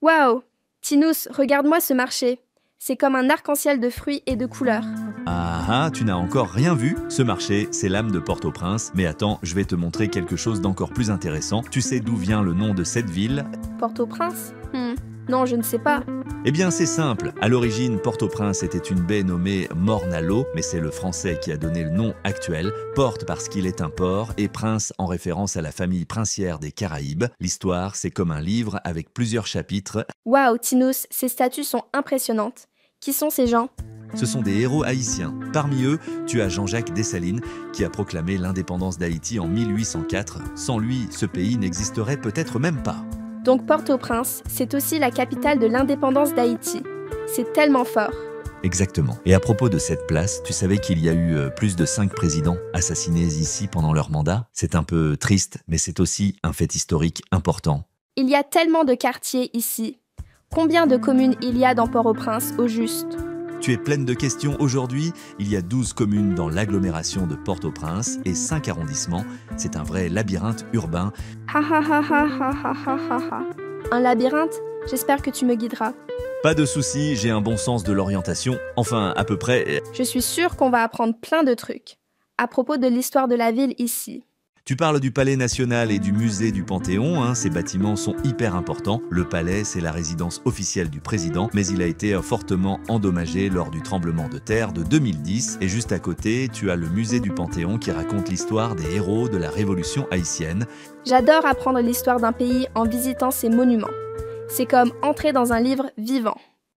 Waouh! Tinous, regarde-moi ce marché. C'est comme un arc-en-ciel de fruits et de couleurs. Ah, tu n'as encore rien vu? Ce marché, c'est l'âme de Port-au-Prince. Mais attends, je vais te montrer quelque chose d'encore plus intéressant. Tu sais d'où vient le nom de cette ville? Port-au-Prince? Non, je ne sais pas. Eh bien, c'est simple. À l'origine, Port-au-Prince était une baie nommée Morne-à-l'eau, mais c'est le français qui a donné le nom actuel. Porte parce qu'il est un port et prince en référence à la famille princière des Caraïbes. L'histoire, c'est comme un livre avec plusieurs chapitres. Waouh, Tinous, ces statues sont impressionnantes. Qui sont ces gens? Ce sont des héros haïtiens. Parmi eux, tu as Jean-Jacques Dessalines qui a proclamé l'indépendance d'Haïti en 1804. Sans lui, ce pays n'existerait peut-être même pas. Donc Port-au-Prince, c'est aussi la capitale de l'indépendance d'Haïti. C'est tellement fort. Exactement. Et à propos de cette place, tu savais qu'il y a eu plus de 5 présidents assassinés ici pendant leur mandat? C'est un peu triste, mais c'est aussi un fait historique important. Il y a tellement de quartiers ici. Combien de communes il y a dans Port-au-Prince au juste? Tu es pleine de questions aujourd'hui. Il y a 12 communes dans l'agglomération de Port-au-Prince et 5 arrondissements. C'est un vrai labyrinthe urbain. Ha ha ha ha ha ha ha ha ha. Un labyrinthe? J'espère que tu me guideras. Pas de souci, j'ai un bon sens de l'orientation. Enfin, à peu près. Je suis sûre qu'on va apprendre plein de trucs. À propos de l'histoire de la ville ici. Tu parles du Palais National et du Musée du Panthéon, ces bâtiments sont hyper importants. Le palais, c'est la résidence officielle du président, mais il a été fortement endommagé lors du tremblement de terre de 2010. Et juste à côté, tu as le Musée du Panthéon qui raconte l'histoire des héros de la Révolution haïtienne. J'adore apprendre l'histoire d'un pays en visitant ses monuments. C'est comme entrer dans un livre vivant.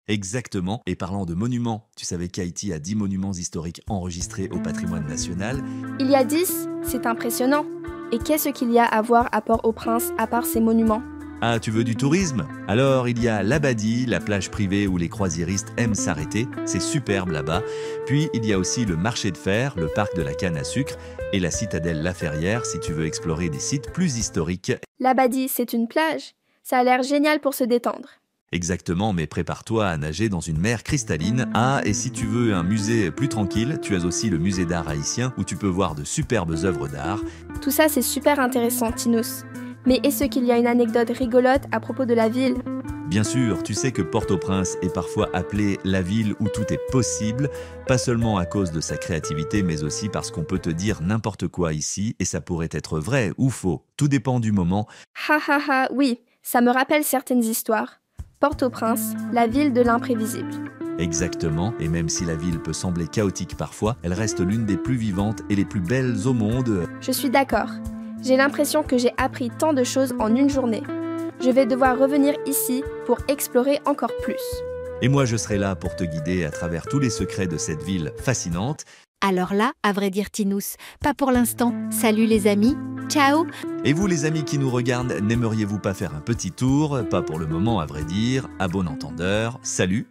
Exactement. Et parlant de monuments, tu savais qu'Haïti a 10 monuments historiques enregistrés au patrimoine national. Il y a 10? C'est impressionnant. Et qu'est-ce qu'il y a à voir à Port-au-Prince à part ces monuments? Ah, tu veux du tourisme? Alors, il y a l'Abadie, la plage privée où les croisiéristes aiment s'arrêter. C'est superbe là-bas. Puis, il y a aussi le marché de fer, le parc de la canne à sucre et la citadelle La Ferrière si tu veux explorer des sites plus historiques. L'Abadie, c'est une plage? Ça a l'air génial pour se détendre. Exactement, mais prépare-toi à nager dans une mer cristalline. Ah, et si tu veux un musée plus tranquille, tu as aussi le musée d'art haïtien où tu peux voir de superbes œuvres d'art. Tout ça, c'est super intéressant, Tinous. Mais est-ce qu'il y a une anecdote rigolote à propos de la ville? Bien sûr, tu sais que Port-au-Prince est parfois appelée la ville où tout est possible, pas seulement à cause de sa créativité, mais aussi parce qu'on peut te dire n'importe quoi ici, et ça pourrait être vrai ou faux. Tout dépend du moment. Ha ha ha, oui, ça me rappelle certaines histoires. Port-au-Prince, la ville de l'imprévisible. Exactement, et même si la ville peut sembler chaotique parfois, elle reste l'une des plus vivantes et les plus belles au monde. Je suis d'accord. J'ai l'impression que j'ai appris tant de choses en une journée. Je vais devoir revenir ici pour explorer encore plus. Et moi, je serai là pour te guider à travers tous les secrets de cette ville fascinante. Alors là, à vrai dire, Tinous, pas pour l'instant. Salut les amis, ciao! Et vous les amis qui nous regardent, n'aimeriez-vous pas faire un petit tour? Pas pour le moment à vrai dire, à bon entendeur, salut!